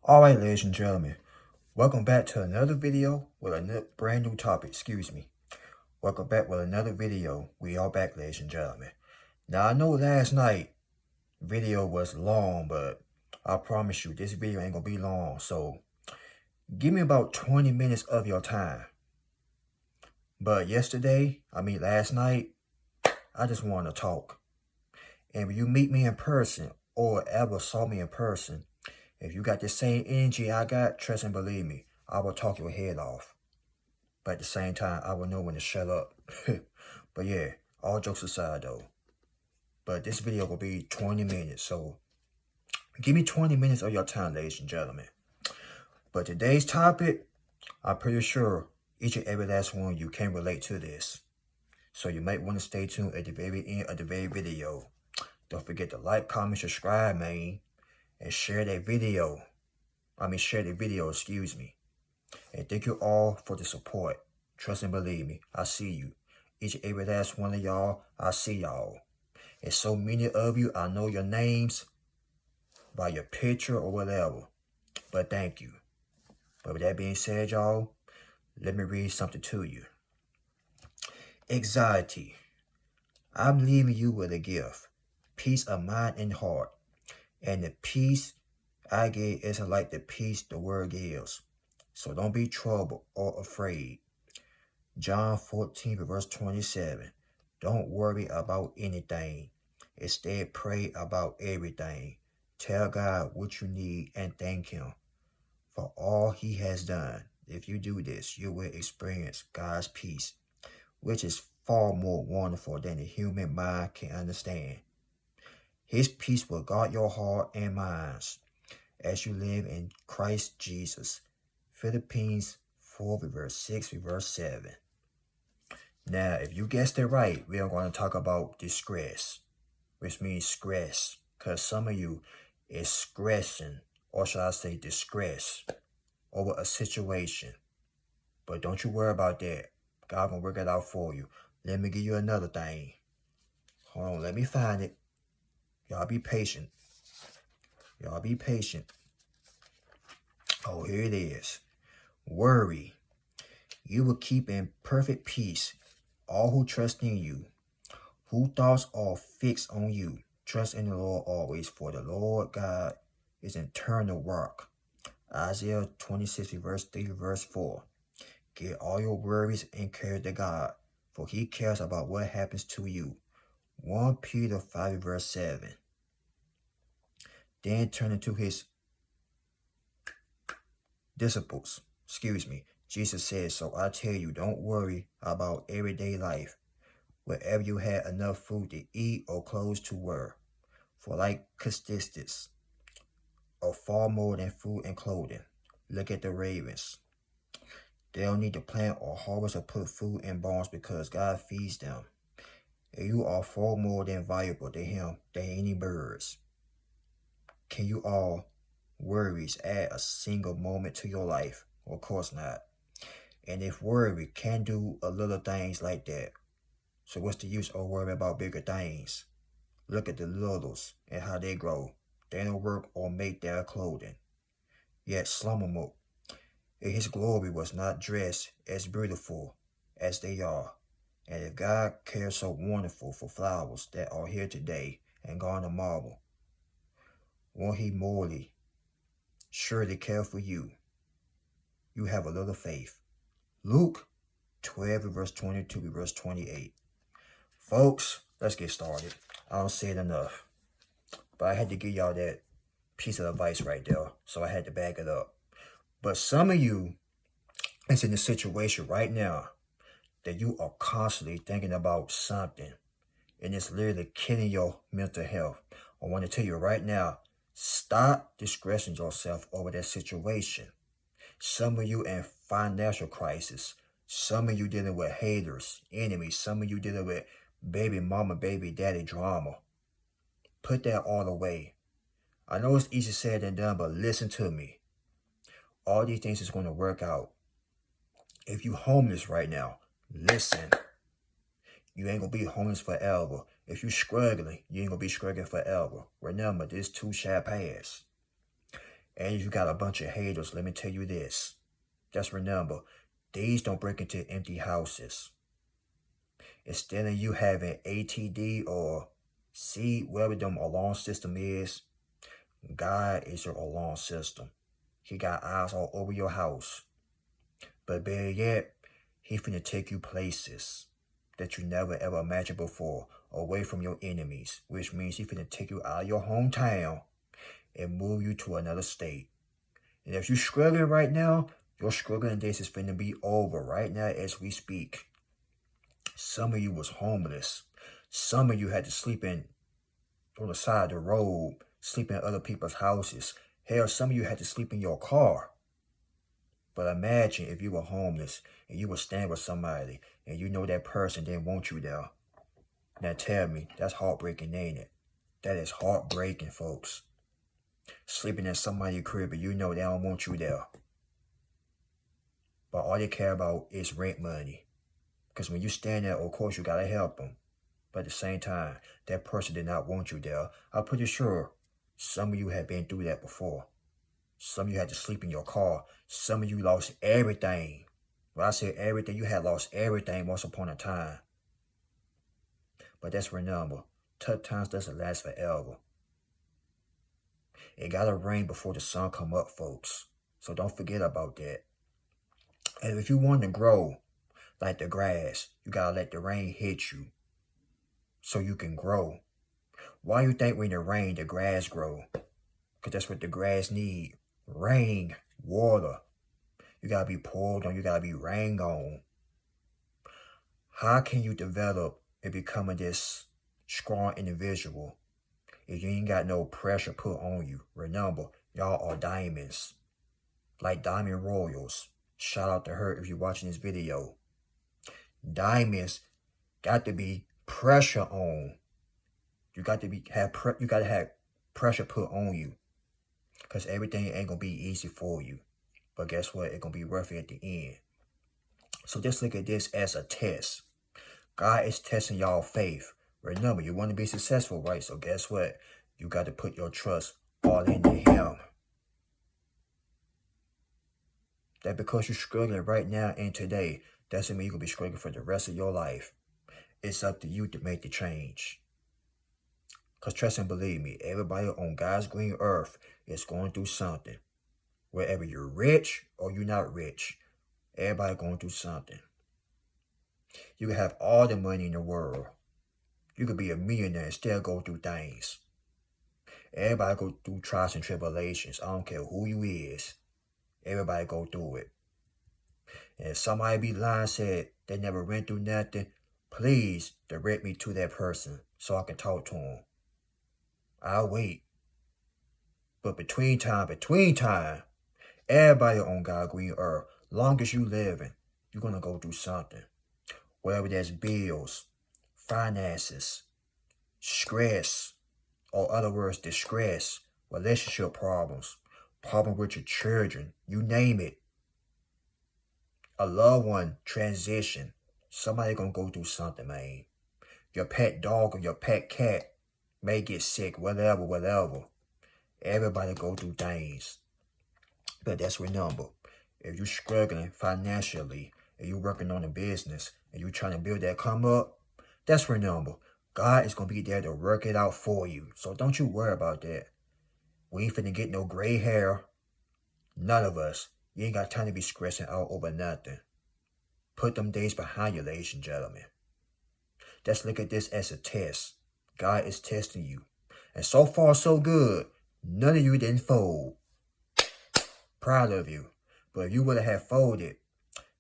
Alright, ladies and gentlemen, welcome back to another video with a brand new topic, Welcome back with another video. We are back, ladies and gentlemen. Now, I know last night video was long, but I promise you this video ain't gonna be long. So, give me about 20 minutes of your time. But last night, I just want to talk. And when you meet me in person or ever saw me in person, if you got the same energy I got, trust and believe me, I will talk your head off. But at the same time, I will know when to shut up. But yeah, all jokes aside though. But this video will be 20 minutes, so give me 20 minutes of your time, ladies and gentlemen. But today's topic, I'm pretty sure each and every last one of you can relate to this. So you might want to stay tuned at the very end of the video. Don't forget to like, comment, subscribe, man. And share that video. Excuse me. And thank you all for the support. Trust and believe me, I see you. Each and every last one of y'all, I see y'all. And so many of you, I know your names by your picture or whatever. But thank you. But with that being said, y'all, let me read something to you. Anxiety. I'm leaving you with a gift. Peace of mind and heart. And the peace I give isn't like the peace the world gives. So don't be troubled or afraid. John 14, verse 27. Don't worry about anything. Instead, pray about everything. Tell God what you need and thank Him for all He has done. If you do this, you will experience God's peace, which is far more wonderful than the human mind can understand. His peace will guard your heart and minds as you live in Christ Jesus. Philippians 4, verse 6, verse 7. Now, if you guessed it right, we are going to talk about distress, which means stress, because some of you is stressing, or should I say distress, over a situation. But don't you worry about that. God gonna work it out for you. Let me give you another thing. Hold on, let me find it. Y'all be patient. Y'all be patient. Oh, here it is. Worry. You will keep in perfect peace all who trust in you, whose thoughts are fixed on you. Trust in the Lord always, for the Lord God is an eternal rock. Isaiah 26, verse 3, verse 4. Get all your worries and cares to God, for He cares about what happens to you. 1 Peter 5, verse 7. Then turn into His disciples. Jesus said, so I tell you, don't worry about everyday life, wherever you had enough food to eat or clothes to wear. For like statistics are far more than food and clothing. Look at the ravens. They don't need to plant or harvest or put food in barns because God feeds them. And you are far more than valuable to Him than any birds. Can you all worries add a single moment to your life? Of course not. And if worry can do a little things like that, so what's the use of worrying about bigger things? Look at the littles and how they grow. They don't work or make their clothing. Yet Solomon in his glory was not dressed as beautiful as they are. And if God cares so wonderful for flowers that are here today and gone tomorrow, won't He morally surely care for you? You have a little faith. Luke 12, verse 22, verse 28. Folks, let's get started. I don't say it enough, but I had to give y'all that piece of advice right there, so I had to back it up. But some of you is in a situation right now that you are constantly thinking about something, and it's literally killing your mental health. I want to tell you right now, stop distressing yourself over that situation. Some of you in financial crisis. Some of you dealing with haters, enemies. Some of you dealing with baby mama, baby daddy drama. Put that all away. I know it's easier said than done, but listen to me. All these things is going to work out. If you homeless right now, listen. You ain't going to be homeless forever. If you struggling, you ain't going to be struggling forever. Remember, this too shall pass. And if you got a bunch of haters, let me tell you this. Just remember, these don't break into empty houses. Instead of you having ATD or C, whatever them alarm system is, God is your alarm system. He got eyes all over your house. But better yet, he finna take you places that you never ever imagined before, away from your enemies, which means he finna take you out of your hometown and move you to another state. And if you're struggling right now, your struggling days is finna be over right now as we speak. Some of you was homeless. Some of you had to sleep on the side of the road, sleep in other people's houses. Hell, some of you had to sleep in your car. But imagine if you were homeless and you were staying with somebody and you know that person didn't want you there. Now tell me, that's heartbreaking, ain't it? That is heartbreaking, folks. Sleeping in somebody's crib and you know they don't want you there. But all they care about is rent money. Because when you stand there, of course, you got to help them. But at the same time, that person did not want you there. I'm pretty sure some of you have been through that before. Some of you had to sleep in your car. Some of you lost everything. When I say everything, you had lost everything once upon a time. But that's remember, tough times doesn't last forever. It gotta rain before the sun come up, folks. So don't forget about that. And if you want to grow like the grass, you gotta let the rain hit you so you can grow. Why you think when it rain, the grass grow? Because that's what the grass need. Rain, water. You gotta be poured on, you gotta be rained on. How can you develop and becoming this strong individual if you ain't got no pressure put on you? Remember, y'all are diamonds. Like diamond royals. Shout out to her if you're watching this video. Diamonds got to be pressure on. You got to have pressure put on you. Because everything ain't gonna be easy for you. But guess what? It's gonna be worth it at the end. So just look at this as a test. God is testing y'all faith. Remember, you want to be successful, right? So guess what? You got to put your trust all into him. That because you're struggling right now and today, doesn't mean you're going to be struggling for the rest of your life. It's up to you to make the change. Because trust and believe me, everybody on God's green earth is going through something. Whether you're rich or you're not rich, everybody going through something. You can have all the money in the world. You could be a millionaire and still go through things. Everybody go through trials and tribulations. I don't care who you is. Everybody go through it. And if somebody be lying said they never went through nothing, please direct me to that person so I can talk to them. I'll wait. But between time, everybody on God's green earth, long as you living, you're going to go through something. Whether there's bills, finances, stress, or other words, distress, relationship problems, problem with your children, you name it. A loved one transition. Somebody gonna go through something, man. Your pet dog or your pet cat may get sick, whatever. Everybody go through things. But that's remember, if you're struggling financially and you're working on a business and you're trying to build that come up, that's remember, God is going to be there to work it out for you. So don't you worry about that. We ain't finna get no gray hair. None of us. You ain't got time to be stressing out over nothing. Put them days behind you, ladies and gentlemen. Just look at this as a test. God is testing you. And so far, so good. None of you didn't fold. Proud of you. But if you would have folded,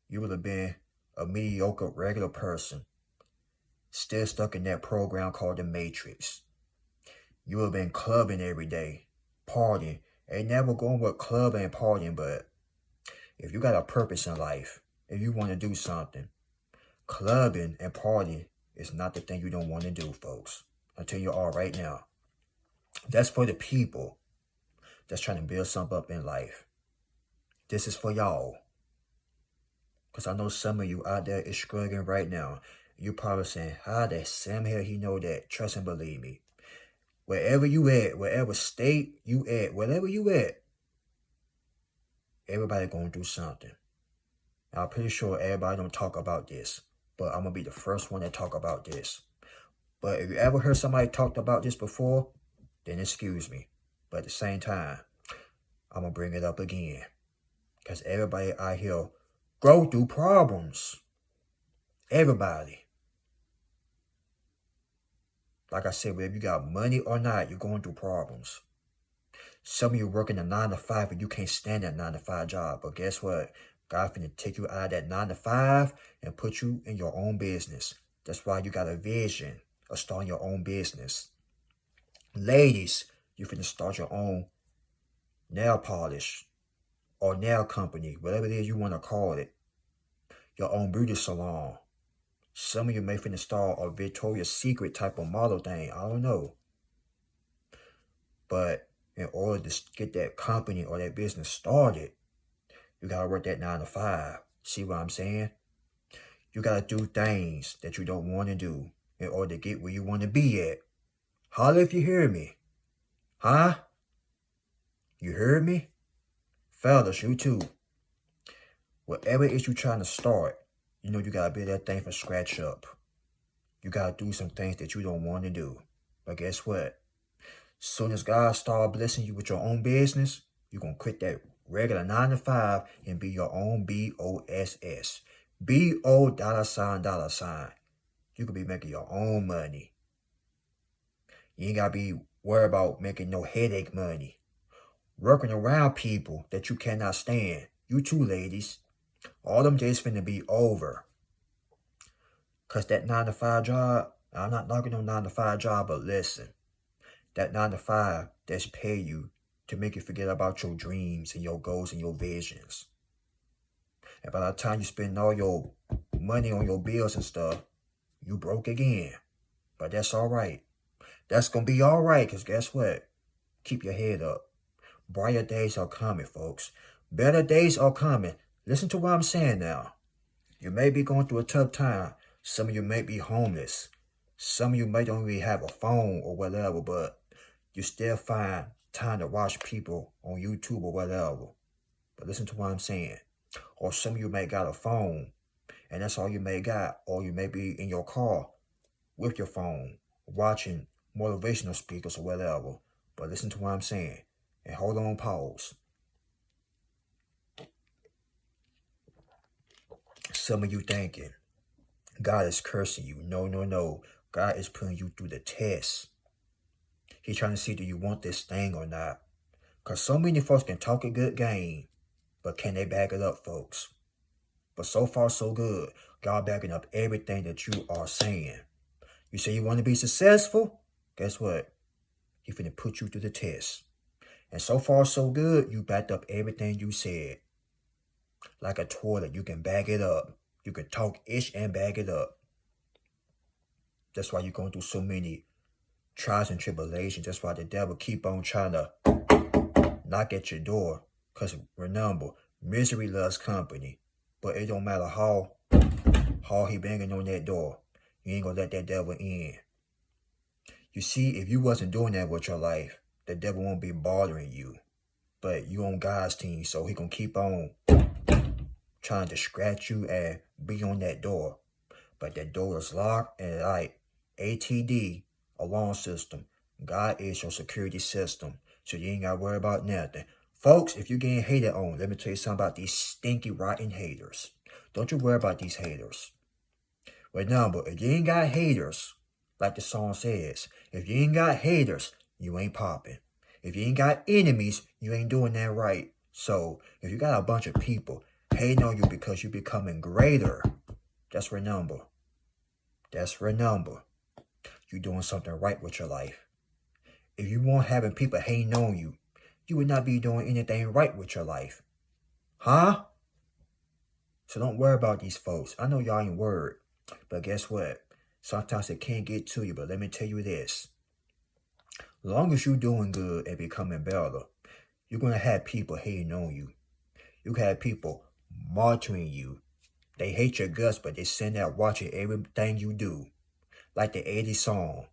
you would have been a mediocre, regular person. Still stuck in that program called the Matrix. You would have been clubbing every day. Partying. Ain't never going with clubbing and partying, but if you got a purpose in life, if you want to do something, clubbing and partying is not the thing you don't want to do, folks. I'll tell you all right now. That's for the people that's trying to build something up in life. This is for y'all. Because I know some of you out there is struggling right now. You're probably saying, how the Sam here he know that? Trust and believe me. Wherever you at, wherever state you at, wherever you at, Everybody going through something. I'm pretty sure everybody don't talk about this, but I'm going to be the first one to talk about this. But if you ever heard somebody talked about this before, then excuse me. But at the same time, I'm going to bring it up again. Because everybody out here go through problems. Everybody. Like I said, whether you got money or not, you're going through problems. Some of you working a 9 to 5 and you can't stand that 9 to 5 job. But guess what? God finna take you out of that 9 to 5 and put you in your own business. That's why you got a vision of starting your own business. Ladies, you finna start your own nail polish or nail company, whatever it is you want to call it. Your own beauty salon. Some of you may finna start a Victoria's Secret type of model thing. I don't know. But in order to get that company or that business started, you gotta work that 9 to 5. See what I'm saying? You gotta do things that you don't want to do in order to get where you want to be at. Holla if you hear me. Huh? You heard me? Fellas, you too. Whatever it is you trying to start, you know you gotta build that thing from scratch up. You gotta do some things that you don't want to do. But guess what? Soon as God start blessing you with your own business, you're gonna quit that regular 9 to 5 and be your own BOSS. B-O $. You could be making your own money. You ain't gotta be worried about making no headache money. Working around people that you cannot stand. You too, ladies. All them days finna be over. Cause that 9 to 5 job, I'm not knocking on 9 to 5 job, but listen. That 9 to 5 that's pay you to make you forget about your dreams and your goals and your visions. And by the time you spend all your money on your bills and stuff, you broke again. But that's all right. That's going to be all right, because guess what? Keep your head up. Brighter days are coming, folks. Better days are coming. Listen to what I'm saying now. You may be going through a tough time. Some of you may be homeless. Some of you may don't even have a phone or whatever, but you still find time to watch people on YouTube or whatever. But listen to what I'm saying. Or some of you may got a phone, and that's all you may got. Or you may be in your car with your phone, watching motivational speakers or whatever. But listen to what I'm saying. And hold on, pause. Some of you thinking, God is cursing you. No, no, no. God is putting you through the test. He's trying to see, do you want this thing or not? Because so many folks can talk a good game, but can they back it up, folks? But so far, so good. God backing up everything that you are saying. You say you want to be successful? Guess what? He's finna put you through the test. And so far, so good, you backed up everything you said. Like a toilet, you can back it up. You can talk ish and back it up. That's why you're going through so many trials and tribulations. That's why the devil keep on trying to knock at your door. Because remember, misery loves company. But it don't matter how he banging on that door. You ain't going to let that devil in. You see, if you wasn't doing that with your life, the devil won't be bothering you. But you on God's team, so he going to keep on trying to scratch you and be on that door. But that door is locked, and like ATD, alarm system, God is your security system. So you ain't got to worry about nothing. Folks, if you're getting hated on, let me tell you something about these stinky, rotten haters. Don't you worry about these haters. Remember, if you ain't got haters, like the song says, if you ain't got haters, you ain't popping. If you ain't got enemies, you ain't doing that right. So, if you got a bunch of people hating on you because you're becoming greater, just remember. You're doing something right with your life. If you weren't having people hating on you, you would not be doing anything right with your life. Huh? So don't worry about these folks. I know y'all ain't worried. But guess what? Sometimes it can't get to you. But let me tell you this. As long as you're doing good and becoming better, you're going to have people hating on you. You have people martyring you. They hate your guts, but they send out watching everything you do. Like the 80s song.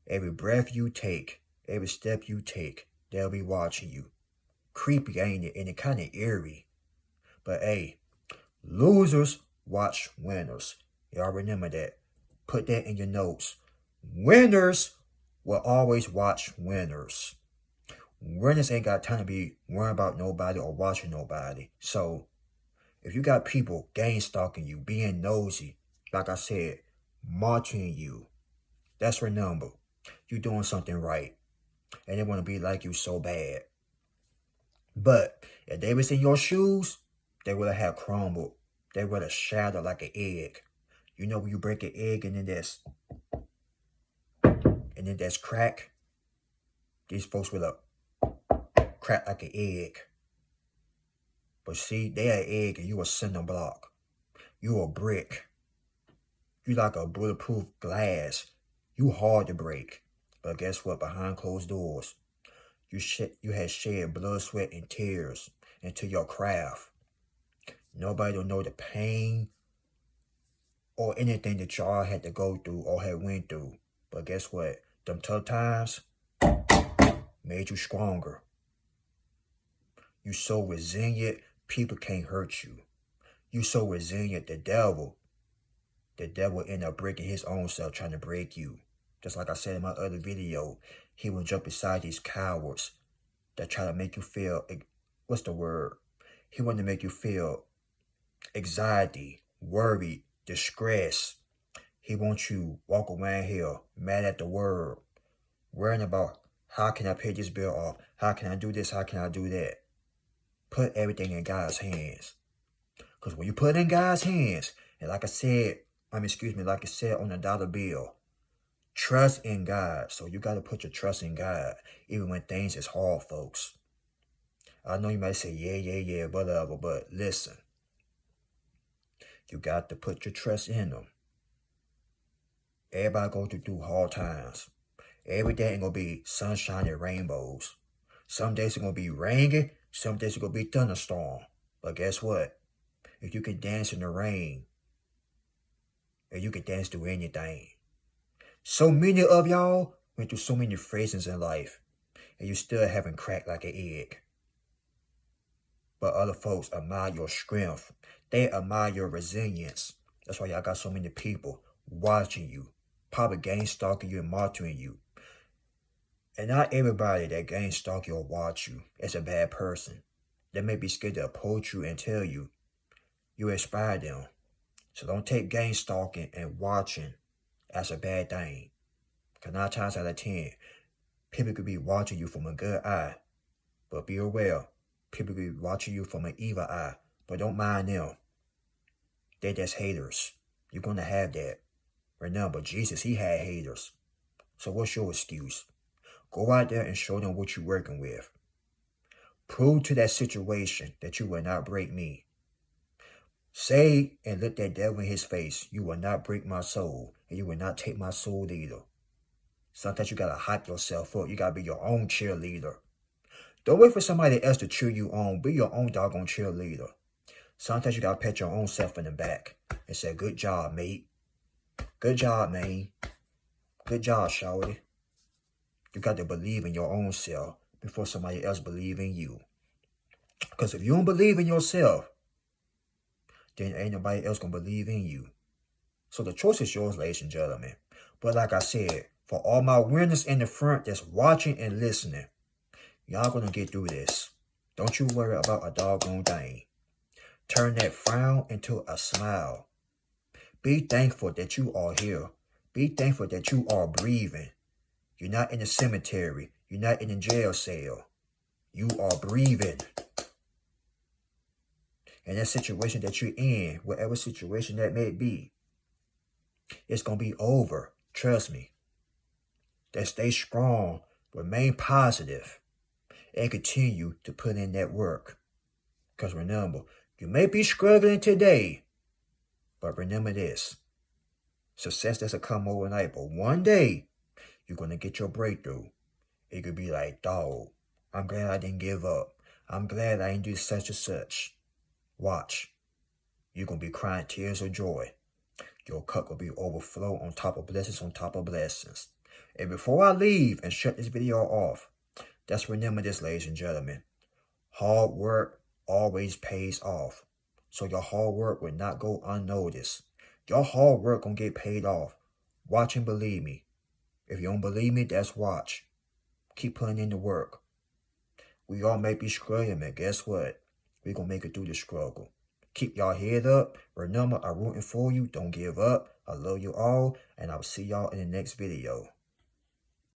Every breath you take, every step you take, they'll be watching you. Creepy, ain't it? And it kind of eerie. But hey, losers watch winners. Y'all remember that. Put that in your notes. Winners will always watch winners. Winners ain't got time to be worrying about nobody or watching nobody. So, if you got people gang stalking you, being nosy, like I said, marching you, that's remember. You doing something right. And they want to be like you so bad. But if they was in your shoes, they would have crumbled. They would have shattered like an egg. You know when you break an egg and then there's crack? These folks would have cracked like an egg. But see, they an egg and you a cinder block. You a brick. You like a bulletproof glass. You hard to break. But guess what? Behind closed doors, you had shed blood, sweat, and tears into your craft. Nobody will know the pain or anything that y'all had to go through or had went through. But guess what? Them tough times made you stronger. You so resilient, people can't hurt you. You so resilient, the devil end up breaking his own self trying to break you. Just like I said in my other video, he will jump beside these cowards that try to make you feel, what's the word? He wanted to make you feel anxiety, worry, distress. He wants you walk around here mad at the world, worrying about how can I pay this bill off? How can I do this? How can I do that? Put everything in God's hands. Because when you put it in God's hands, and like I said on the dollar bill, trust in God. So you got to put your trust in God, even when things is hard, folks. I know you might say, yeah, whatever, but listen. You got to put your trust in them. Everybody go through hard times. Every day ain't going to be sunshine and rainbows. Some days it's going to be raining. Some days it's going to be thunderstorm. But guess what? If you can dance in the rain, and you can dance through anything. So many of y'all went through so many phases in life, and you still haven't cracked like an egg. But other folks admire your strength. They admire your resilience. That's why y'all got so many people watching you, probably gang stalking you and monitoring you. And not everybody that gang stalk you or watch you is a bad person. They may be scared to approach you and tell you you inspire them. So don't take gang stalking and watching as a bad thing. Because 9 times out of 10, people could be watching you from a good eye. But be aware, people could be watching you from an evil eye. But don't mind them. They're just haters. You're going to have that. Remember, Jesus, he had haters. So what's your excuse? Go out there and show them what you're working with. Prove to that situation that you will not break me. Say and look that devil in his face, you will not break my soul, and you will not take my soul either. Sometimes you got to hype yourself up. You got to be your own cheerleader. Don't wait for somebody else to cheer you on. Be your own doggone cheerleader. Sometimes you got to pat your own self in the back and say, good job, mate. Good job, man. Good job, shawty. You got to believe in your own self before somebody else believe in you. Because if you don't believe in yourself, then ain't nobody else going to believe in you. So the choice is yours, ladies and gentlemen. But like I said, for all my winners in the front that's watching and listening, y'all going to get through this. Don't you worry about a doggone thing. Turn that frown into a smile. Be thankful that you are here. Be thankful that you are breathing. You're not in the cemetery. You're not in a jail cell. You are breathing. And that situation that you're in, whatever situation that may be, it's going to be over. Trust me. That stay strong, remain positive, and continue to put in that work. Because remember, you may be struggling today, but remember this. Success doesn't come overnight, but one day, you're going to get your breakthrough. It could be like, dog, I'm glad I didn't give up. I'm glad I didn't do such and such. Watch. You're going to be crying tears of joy. Your cup will be overflow on top of blessings on top of blessings. And before I leave and shut this video off, just remember this, ladies and gentlemen. Hard work always pays off. so your hard work will not go unnoticed. Your hard work gonna get paid off. Watch and believe me. If you don't believe me, that's watch. Keep putting in the work. We all may be struggling, man. Guess what? We gonna make it through the struggle. Keep y'all head up. Remember, I'm rooting for you. Don't give up. I love you all, and I'll see y'all in the next video.